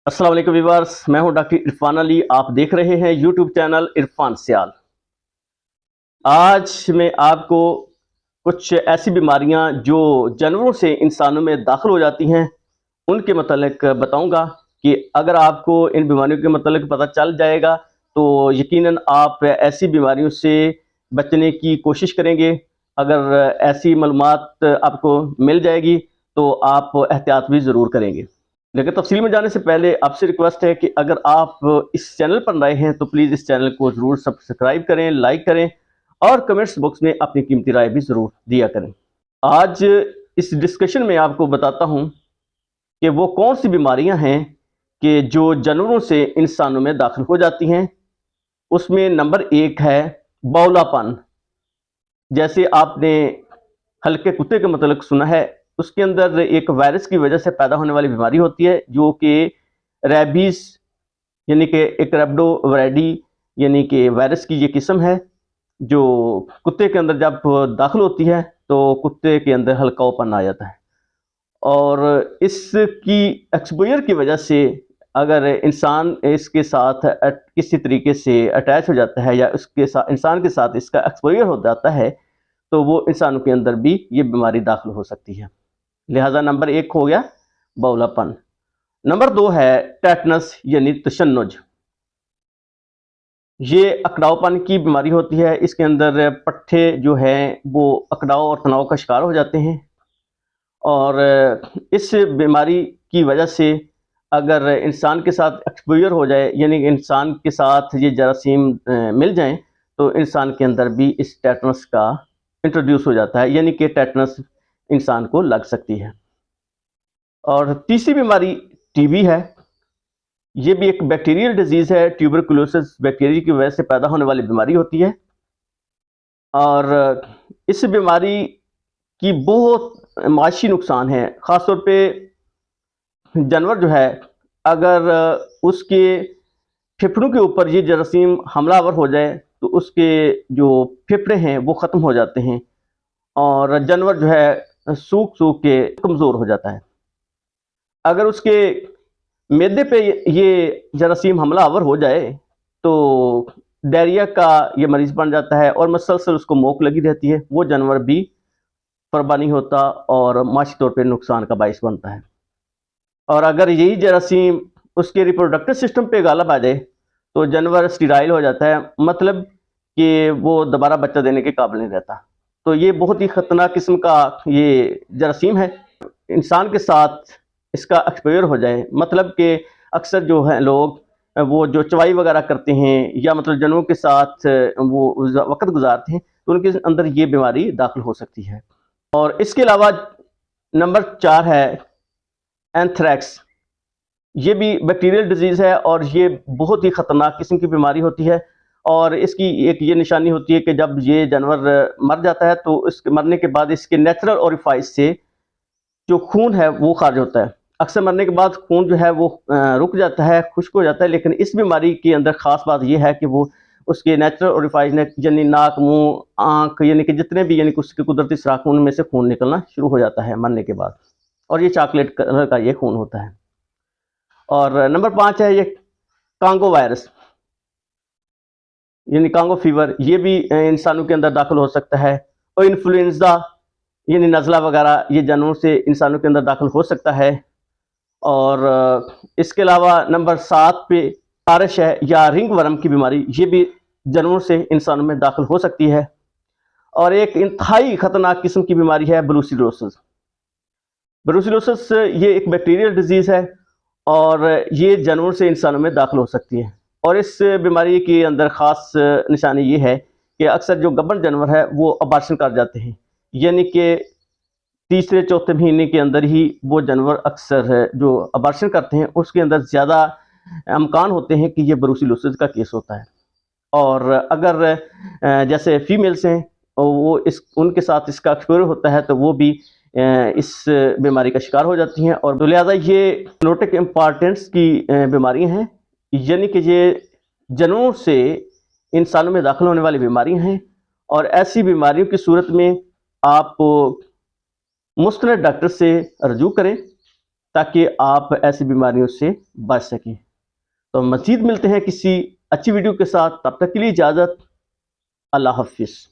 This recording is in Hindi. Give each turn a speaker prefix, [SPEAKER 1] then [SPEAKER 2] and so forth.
[SPEAKER 1] अस्सलाम वालेकुम व्यूअर्स, मैं हूं डॉक्टर इरफान अली। आप देख रहे हैं यूट्यूब चैनल इरफान सियाल। आज मैं आपको कुछ ऐसी बीमारियां जो जानवरों से इंसानों में दाखिल हो जाती हैं उनके मतलब बताऊंगा कि अगर आपको इन बीमारियों के मतलब पता चल जाएगा तो यकीनन आप ऐसी बीमारियों से बचने की कोशिश करेंगे। अगर ऐसी मालूमात आपको मिल जाएगी तो आप एहतियात भी ज़रूर करेंगे। लेकिन तफ़सील में जाने से पहले आपसे रिक्वेस्ट है कि अगर आप इस चैनल पर नए हैं तो प्लीज़ इस चैनल को ज़रूर सब्सक्राइब करें, लाइक करें और कमेंट्स बॉक्स में अपनी कीमती राय भी ज़रूर दिया करें। आज इस डिस्कशन में आपको बताता हूँ कि वो कौन सी बीमारियां हैं कि जो जानवरों से इंसानों में दाखिल हो जाती हैं। उसमें नंबर एक है बौलापन। जैसे आपने हल्के कुत्ते का मतलब सुना है, उसके अंदर एक वायरस की वजह से पैदा होने वाली बीमारी होती है जो कि रैबीज यानी कि एक रेबडोवैरिडी यानी कि वायरस की ये किस्म है जो कुत्ते के अंदर जब दाखिल होती है तो कुत्ते के अंदर हल्कापन आ जाता है। और इसकी एक्सपोजर की वजह से अगर इंसान इसके साथ किसी तरीके से अटैच हो जाता है या उसके साथ इंसान के साथ इसका एक्सपोजर हो जाता है तो वो इंसानों के अंदर भी ये बीमारी दाखिल हो सकती है। लिहाजा नंबर एक हो गया बौलापन। नंबर दो है टेटनस यानी तशन्नुज। ये अकड़ावपन की बीमारी होती है। इसके अंदर पट्ठे जो हैं वो अकड़ाव और तनाव का शिकार हो जाते हैं और इस बीमारी की वजह से अगर इंसान के साथ एक्सपोजर हो जाए यानी कि इंसान के साथ ये जरासीम मिल जाएं तो इंसान के अंदर भी इस टेटनस का इंट्रोड्यूस हो जाता है यानी कि टेटनस इंसान को लग सकती है। और तीसरी बीमारी टीबी है। ये भी एक बैक्टीरियल डिजीज़ है। ट्यूबरकुलोसिस बैक्टीरिया की वजह से पैदा होने वाली बीमारी होती है और इस बीमारी की बहुत माशी नुकसान है। ख़ास तौर पे जानवर जो है अगर उसके फेफड़ों के ऊपर ये जरासीम हमलावर हो जाए तो उसके जो फेफड़े हैं वो ख़त्म हो जाते हैं और जानवर जो है सूख सूख के कमज़ोर हो जाता है। अगर उसके मैदे पे ये जरासीम हमलावर हो जाए तो डायरिया का ये मरीज़ बन जाता है और मसलसल उसको मोक लगी रहती है। वो जानवर भी परबा नहीं होता और माशी तौर पे नुकसान का बाइस बनता है। और अगर यही जरासीम उसके रिप्रोडक्टिव सिस्टम पे गालब आ जाए तो जानवर स्टेराइल हो जाता है, मतलब कि वो दोबारा बच्चा देने के काबिल नहीं रहता। तो ये बहुत ही ख़तरनाक किस्म का ये जरासीम है। इंसान के साथ इसका एक्सपोजर हो जाए, मतलब कि अक्सर जो है लोग वो जो चवाई वगैरह करते हैं या मतलब जानवरों के साथ वो वक़्त गुज़ारते हैं तो उनके अंदर ये बीमारी दाखिल हो सकती है। और इसके अलावा नंबर 4 है एंथ्रेक्स। ये भी बैक्टीरियल डिजीज़ है और ये बहुत ही ख़तरनाक किस्म की बीमारी होती है और इसकी एक ये निशानी होती है कि जब ये जानवर मर जाता है तो इसके मरने के बाद इसके नेचुरल ओरिफाइस से जो खून है वो खारिज होता है। अक्सर मरने के बाद खून जो है वो रुक जाता है, खुश्क हो जाता है, लेकिन इस बीमारी के अंदर ख़ास बात ये है कि वो उसके नेचुरल ओरिफाइस ने यानी नाक, मुँह, आँख यानी कि जितने भी यानी कि उसके कुदरती सुराख उनमें से खून निकलना शुरू हो जाता है मरने के बाद और ये चॉकलेट कलर का ये खून होता है। और नंबर 5 है ये कांगो वायरस यानी कांगो फीवर। ये भी इंसानों के अंदर दाखिल हो सकता है। और इन्फ्लुएंजा यानी नज़ला वगैरह ये जानवरों से इंसानों के अंदर दाखिल हो सकता है। और इसके अलावा नंबर 7 पे तारश है या रिंग वर्म की बीमारी। ये भी जानवरों से इंसानों में दाखिल हो सकती है। और एक इंतहाई ख़तरनाक किस्म की बीमारी है ब्रूसिलोसिस। ब्रूसिलोसिस ये एक बैक्टीरियल डिजीज़ है और ये जानवरों से इंसानों में दाखिल हो सकती है। और इस बीमारी के अंदर ख़ास निशानी ये है कि अक्सर जो गब्बर जानवर है वो अबॉर्शन कर जाते हैं, यानी कि तीसरे चौथे महीने के अंदर ही वो जानवर अक्सर जो अबॉर्शन करते हैं उसके अंदर ज़्यादा अमकान होते हैं कि ये ब्रूसिलोसिस का केस होता है। और अगर जैसे फीमेल्स हैं वो इस उनके साथ इसका एक्सपोजर होता है तो वो भी इस बीमारी का शिकार हो जाती हैं। और तो लिहाजा ये नोटिक इम्पॉर्टेंस की बीमारियां हैं, यानी कि ये जानवरों से इंसानों में दाखिल होने वाली बीमारियां हैं। और ऐसी बीमारियों की सूरत में आप मुस्तनद डॉक्टर से रजू करें ताकि आप ऐसी बीमारियों से बच सकें। तो मज़ीद मिलते हैं किसी अच्छी वीडियो के साथ, तब तक के लिए इजाज़त। अल्लाह हाफ़िज़।